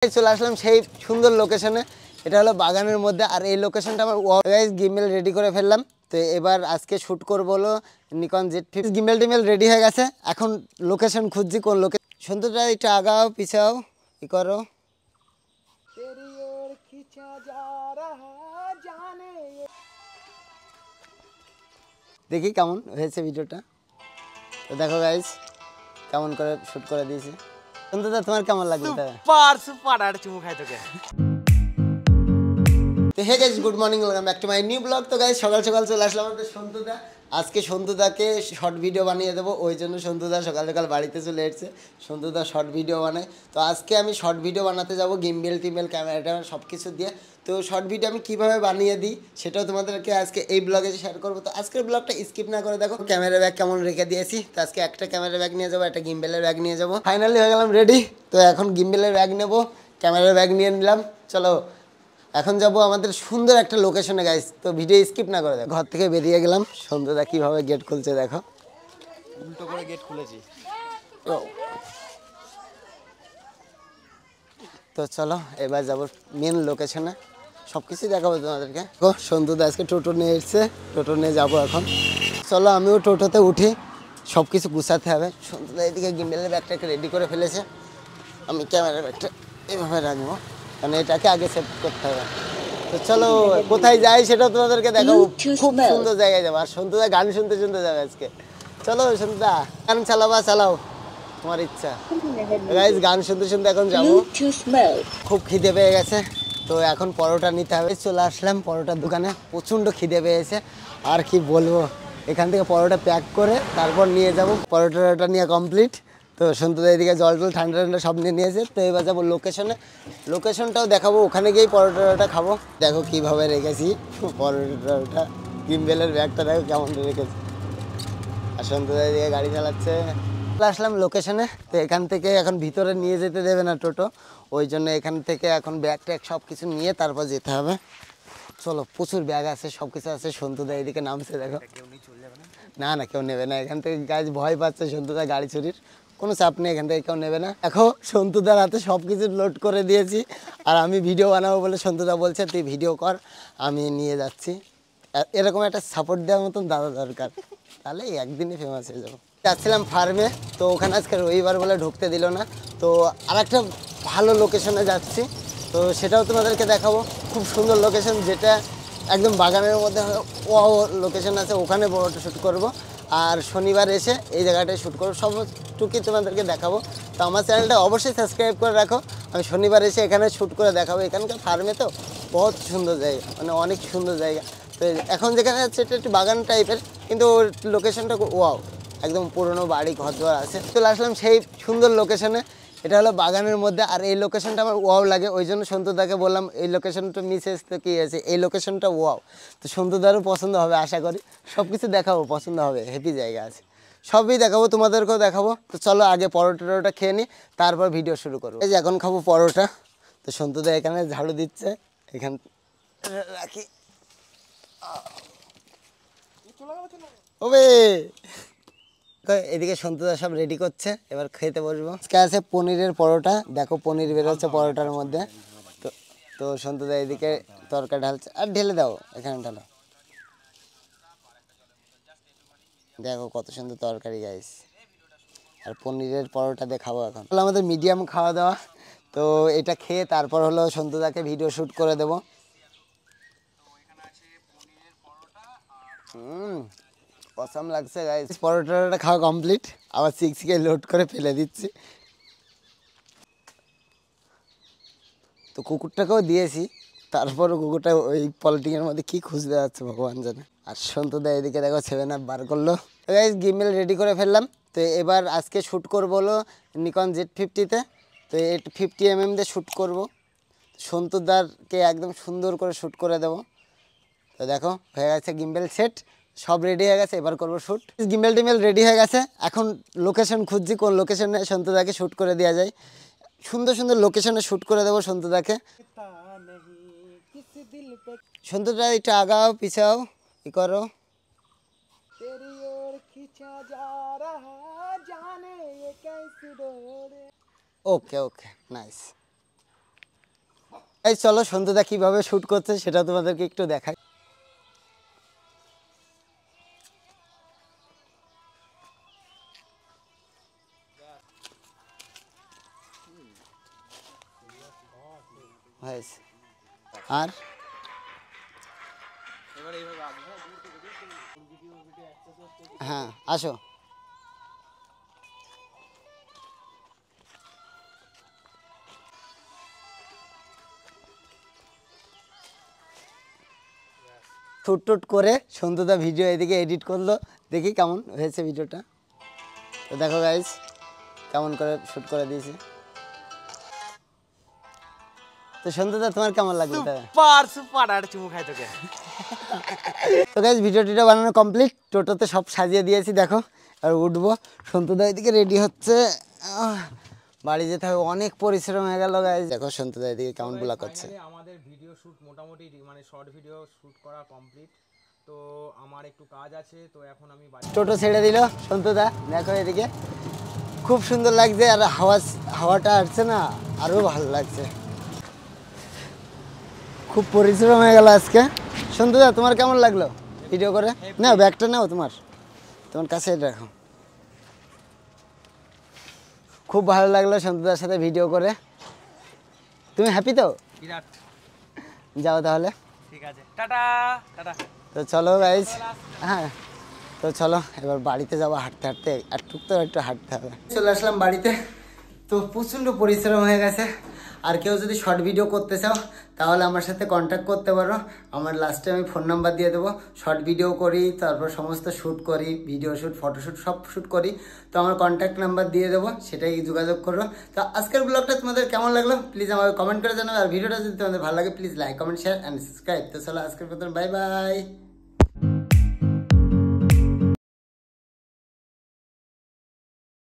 চলে আসলাম সেই সুন্দর লোকেশনে। এটা হলো বাগানের মধ্যে, আর এই লোকেশনটা আমার গাইস গিম্বেল রেডি করে ফেললাম। তো এবার আজকে শ্যুট করবো হলো নিকন Z50। গিম্বেল টিমেল রেডি হয়ে গেছে, এখন লোকেশন খুঁজছি কোন লোকেশন। সন্তুটা একটু আগাও পিছাও ই করো। দেখি কেমন হয়েছে ভিডিওটা। তো দেখো গাইস কেমন করে শ্যুট করে দিয়েছি। সন্তুদা তোমার কেমন লাগলো? সুপার সুপার আর চুমু খাই তোকে। তো hey guys, good morning, welcome back to my new blog. তো গাইস সকাল সকাল চলে আসলাম আমাদের সন্তুদা। আজকে সন্তুদাকে শর্ট ভিডিও বানিয়ে দেবো, ওই জন্য সন্তুদা সকাল সকাল বাড়িতে চলে এসেছে। সন্তুদা শর্ট ভিডিও বানায়, তো আজকে আমি শর্ট ভিডিও বানাতে যাব গিম্বেল টিমেল ক্যামেরা ট্যামেরা সব কিছু দিয়ে। তো শর্ট ভিডিও আমি কীভাবে বানিয়ে দিই সেটাও তোমাদেরকে আজকে এই ব্লগে শেয়ার করবো। তো আজকের ব্লগটা স্কিপ না করে দেখো। ক্যামেরা ব্যাগ কেমন রেখে দিয়েছি, তো আজকে একটা ক্যামেরা ব্যাগ নিয়ে যাবো, একটা গিম্বেলের ব্যাগ নিয়ে যাবো। ফাইনালি হয়ে গেলাম রেডি। তো এখন গিম্বেলের ব্যাগ নেবো, ক্যামেরার ব্যাগ নিয়ে নিলাম। চলো এখন যাব আমাদের সুন্দর একটা লোকেশনে গাইস। তো ভিডিও স্কিপ না করে দেখো। ঘর থেকে বেরিয়ে গেলাম, সন্ধ্যা কিভাবে গেট খুলছে দেখো, উল্টো করে গেট খুলেছি। তো চলো এবার যাবো মেন লোকেশনে, সব কিছুই দেখাবো তোমাদেরকে। ও সন্ধ্যা আজকে টোটো নিয়ে এসছে, টোটো নিয়ে যাবো এখন। চলো আমিও টোটোতে উঠি, সব কিছু গুছাতে হবে। সন্ধ্যা এদিকে গিম্বেলের ব্যাগটাকে রেডি করে ফেলেছে, আমি ক্যামেরার ব্যাগটা এভাবে রাখবো, কারণ এটাকে আগে সেট করতে হবে। তো চলো কোথায় যাই সেটাও তোমাদেরকে দেখাবো। খুব সুন্দর জায়গায় যাবো, আর সন্ধ্যা গান শুনতে শুনতে যাবে আজকে। চলো সন্ধ্যা গান চালাবা, চালাও তোমার ইচ্ছা। গাইস গান শুনতে শুনতে এখন যাবো। খুব খিদে পেয়ে গেছে, তো এখন পরোটা নিতে হবে। চলে আসলাম পরোটার দোকানে, প্রচণ্ড খিদে পেয়েছে আর কি বলবো। এখান থেকে পরোটা প্যাক করে তারপর নিয়ে যাব। পরোটাটা নিয়ে কমপ্লিট। তো সন্তুদা এদিকে জল টল ঠান্ডা ঠান্ডা সব নিয়ে নিয়েছে। তো এবার যাবো লোকেশনে, লোকেশনটাও দেখাবো, ওখানে গিয়েই পরোটাটা খাবো। দেখো কীভাবে রেখেছি পরোটাটা, গিম্বেলের ব্যাগটা দেখো কেমন রেখেছি। আর সন্তুদা এদিকে গাড়ি চালাচ্ছে। আসলাম লোকেশনে, তো এখান থেকে এখন ভিতরে নিয়ে যেতে দেবে না টোটো, ওই জন্য এখান থেকে এখন ব্যাগ ট্যাগ সব কিছু নিয়ে তারপর যেতে হবে। চলো প্রচুর ব্যাগ আছে, সব কিছু আছে। সন্তুদা এদিকে নামছে দেখো। না না কেউ নেবে না এখান থেকে, গাছ ভয় পাচ্ছে সন্তুদা গাড়ি চুরির। কোনো চাপ নেই, এখান থেকে কেউ নেবে না। এখন সন্তুদার হাতে সব কিছু লোড করে দিয়েছি, আর আমি ভিডিও বানাবো বলে সন্তুদা বলছে তুই ভিডিও কর, আমি নিয়ে যাচ্ছি। এরকম একটা সাপোর্ট দেওয়ার মতন দাদা দরকার, তাহলে একদিনই ফেমাস হয়ে যাবো। যাচ্ছিলাম ফার্মে, তো ওখানে আজকে রবিবার বলে ঢুকতে দিল না। তো আর একটা ভালো লোকেশনে যাচ্ছি, তো সেটাও তোমাদেরকে দেখাবো। খুব সুন্দর লোকেশন, যেটা একদম বাগানের মধ্যে ও লোকেশন আছে, ওখানে বড়টা শ্যুট করব। আর শনিবার এসে এই জায়গাটায় শ্যুট করবো, সবটুকুই তোমাদেরকে দেখাবো। তো আমার চ্যানেলটা অবশ্যই সাবস্ক্রাইব করে রাখো, আমি শনিবার এসে এখানে শ্যুট করে দেখাবো। এখানকার ফার্মে তো বহুত সুন্দর জায়গা, মানে অনেক সুন্দর জায়গা। তো এখন যেখানে আছে এটা একটু বাগান টাইপের, কিন্তু ওর লোকেশনটা ওয়াও, একদম পুরনো বাড়ি ঘরদোয়ার আছে। চলে আসলাম সেই সুন্দর লোকেশনে। এটা হলো বাগানের মধ্যে, আর এই লোকেশনটা আমার ওয়াও লাগে, ওই জন্য সন্তুদাকে বললাম এই লোকেশনটা মিসেস তো কী আছে, এই লোকেশনটা ওয়াও। তো সন্তুদারও পছন্দ হবে আশা করি, সব কিছু দেখাবো, পছন্দ হবে, হেভি জায়গা আছে, সবই দেখাবো, তোমাদেরকেও দেখাবো। তো চলো আগে পরোটা খেয়ে নিই, তারপর ভিডিও শুরু করবো। এই যে এখন খাবো পরোটা। তো সন্তুদা এখানে ঝাড়ু দিচ্ছে, এখান রাখি ওবে। এদিকে সন্তুদা সব রেডি করছে, এবার খেতে বসবো। আজকে আছে পনিরের পরোটা, দেখো পনির বেরোচ্ছে পরোটার মধ্যে। তো তো সন্তুদা এদিকে তরকারি ঢালছে, আর ঢেলে দাও, এখানে ঢালো। দেখো কত সুন্দর তরকারি গাইস, আর পনিরের পরোটা দিয়ে খাবো এখন। আমাদের মিডিয়াম খাওয়া দাওয়া, তো এটা খেয়ে তারপর হলো সন্তুদাকে ভিডিও শ্যুট করে দেবো। অসাম লাগছে গাইস। পরোটাটা খাওয়া কমপ্লিট, আবার 6K লোড করে ফেলে দিচ্ছি। তো কুকুরটাকেও দিয়েছি, তারপরও কুকুরটা ওই পলিটিংয়ের মধ্যে কী খুঁজতে যাচ্ছে ভগবান জানে। আর সন্তুদা এদিকে দেখো 7 আপ বার করলো। গাইস গিম্বেল রেডি করে ফেললাম। তো এবার আজকে শ্যুট করবো হলো নিকন Z50-তে। তো 50mm দিয়ে শ্যুট করবো, সন্তুদারকে একদম সুন্দর করে শ্যুট করে দেবো। তো দেখো হয়ে গেছে গিম্বেল সেট, সব রেডি হয়ে গেছে, এবার করবো শ্যুট। গিম্বেল টিমেল রেডি হয়ে গেছে, এখন লোকেশন খুঁজছি কোন লোকেশনে সন্তুদাকে শ্যুট করে দেওয়া যায়। সুন্দর সুন্দর লোকেশনে শ্যুট করে দেবো সন্তুদাকে। সন্তুদা একটু আগাও পিছাও ই করো। ওকে ওকে নাইস। এই চলো সন্তুদা কিভাবে শ্যুট করছে সেটা তোমাদেরকে একটু দেখাই। হয়েছে। আর হ্যাঁ আসো। শ্যুট টুট করে সন্তুদা ভিডিও এদিকে এডিট করলো, দেখি কেমন হয়েছে ভিডিওটা। তো দেখো গাইজ কেমন করে শ্যুট করে দিয়েছে। তো সন্তুদা তোমার কেমন লাগলো? সুপার সুপার আর চুমু খাই তোকে। তো গাইজ ভিডিওটিটা বানানো কমপ্লিট, টোটোতে সব সাজিয়ে দিয়েছি দেখো। আর উঠবো, সন্তুদা এদিকে রেডি হচ্ছে, বাড়ি যেতে হবে, অনেক পরিশ্রম হয়ে গেল গাইজ। দেখো সন্তুদা এদিকে কেমন ব্লগ করছে। আমাদের ভিডিও শুট মোটামুটি মানে শর্ট ভিডিও শুট করা কমপ্লিট। তো আমার একটু কাজ আছে, তো এখন আমি টোটো ছেড়ে দিল সন্তুদা, দেখো এদিকে খুব সুন্দর লাগছে। আর হাওয়াটা আসছে না, আরও ভালো লাগছে। খুব পরিশ্রম হয়ে গেল আজকে। সন্তুদা তোমার কেমন লাগলো ভিডিও করে? না ব্যাগটা নাও, তোমার কাছে রাখো। খুব ভালো লাগলো সন্তুদার সাথে ভিডিও করে। তুমি হ্যাপি তো? বিরাট। যাও তাহলে, ঠিক আছে, টাটা টাটা। তো চলো গাইজ, হ্যাঁ তো চলো এবার বাড়িতে যাবো হাঁটতে হাঁটতে, আর টুক তো একটু হাঁটতে হবে। চলে আসলাম বাড়িতে, তো প্রচণ্ড পরিশ্রম হয়ে গেছে। আর কেউ যদি শর্ট ভিডিও করতে চাও তাহলে আমার সাথে কন্ট্যাক্ট করতে পারো। আমার লাস্টে আমি ফোন নাম্বার দিয়ে দেবো। শর্ট ভিডিও করি, তারপর সমস্ত শ্যুট করি, ভিডিও শ্যুট, ফটোশ্যুট সব শ্যুট করি। তো আমার কন্ট্যাক্ট নাম্বার দিয়ে দেবো, সেটাই যোগাযোগ করো। তো আজকের ব্লগটা তোমাদের কেমন লাগলো প্লিজ আমাকে কমেন্ট করে জানাবে। আর ভিডিওটা যদি তোমাদের ভালো লাগে please like, comment, share and subscribe. তো চলো আজকের মতন বাই বাই।